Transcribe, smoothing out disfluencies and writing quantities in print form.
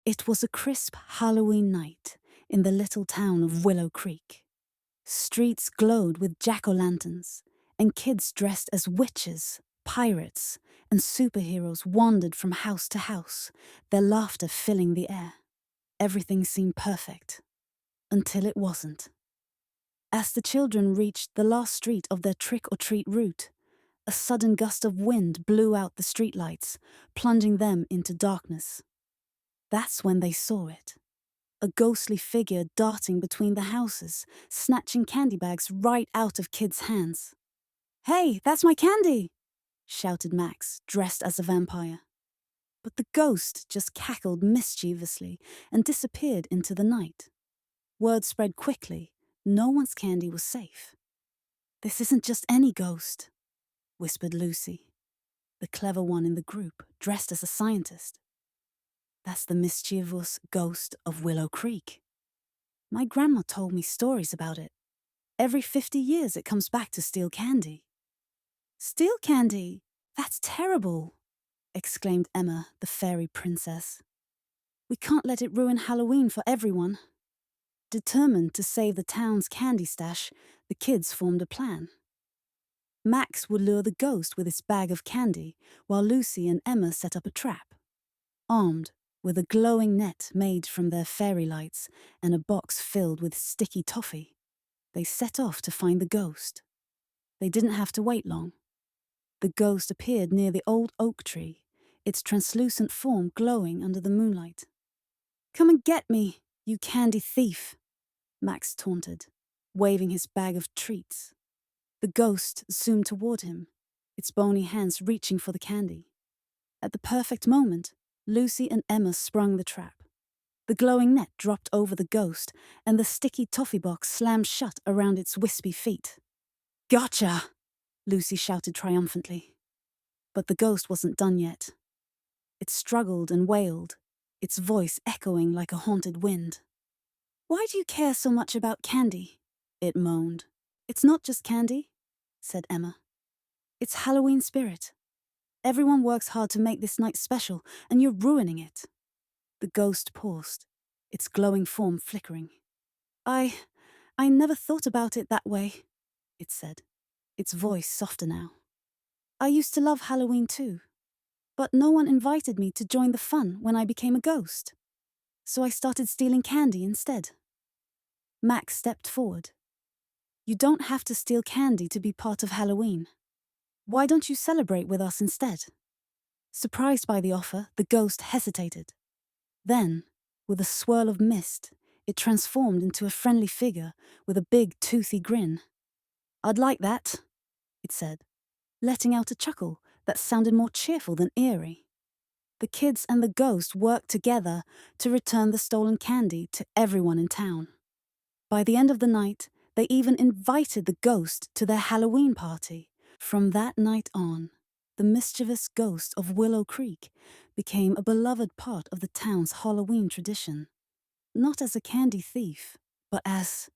It was a crisp Halloween night in the little town of Willow Creek. Streets glowed with jack-o'-lanterns, and kids dressed as witches, pirates, and superheroes wandered from house to house, their laughter filling the air. Everything seemed perfect, until it wasn't. As the children reached the last street of their trick-or-treat route, a sudden gust of wind blew out the streetlights, plunging them into darkness. That's when they saw it. A ghostly figure darting between the houses, snatching candy bags right out of kids' hands. "Hey, that's my candy!" shouted Max, dressed as a vampire. But the ghost just cackled mischievously and disappeared into the night. Word spread quickly. No one's candy was safe. "This isn't just any ghost," whispered Lucy, the clever one in the group, dressed as a scientist. "That's the mischievous ghost of Willow Creek. My grandma told me stories about it. Every 50 years it comes back to steal candy." "Steal candy? That's terrible!" exclaimed Emma, the fairy princess. "We can't let it ruin Halloween for everyone." Determined to save the town's candy stash, the kids formed a plan. Max would lure the ghost with his bag of candy, while Lucy and Emma set up a trap. Armed with a glowing net made from their fairy lights and a box filled with sticky toffee, they set off to find the ghost. They didn't have to wait long. The ghost appeared near the old oak tree, its translucent form glowing under the moonlight. "Come and get me, you candy thief," Max taunted, waving his bag of treats. The ghost zoomed toward him, its bony hands reaching for the candy. At the perfect moment, Lucy and Emma sprung the trap. The glowing net dropped over the ghost, and the sticky toffee box slammed shut around its wispy feet. "Gotcha!" Lucy shouted triumphantly. But the ghost wasn't done yet. It struggled and wailed, its voice echoing like a haunted wind. "Why do you care so much about candy?" it moaned. "It's not just candy," said Emma. "It's Halloween spirit. Everyone works hard to make this night special, and you're ruining it." The ghost paused, its glowing form flickering. I never thought about it that way," it said, its voice softer now. "I used to love Halloween too, but no one invited me to join the fun when I became a ghost. So I started stealing candy instead." Max stepped forward. "You don't have to steal candy to be part of Halloween. Why don't you celebrate with us instead?" Surprised by the offer, the ghost hesitated. Then, with a swirl of mist, it transformed into a friendly figure with a big, toothy grin. "I'd like that," it said, letting out a chuckle that sounded more cheerful than eerie. The kids and the ghost worked together to return the stolen candy to everyone in town. By the end of the night, they even invited the ghost to their Halloween party. From that night on, the mischievous ghost of Willow Creek became a beloved part of the town's Halloween tradition. Not as a candy thief, but as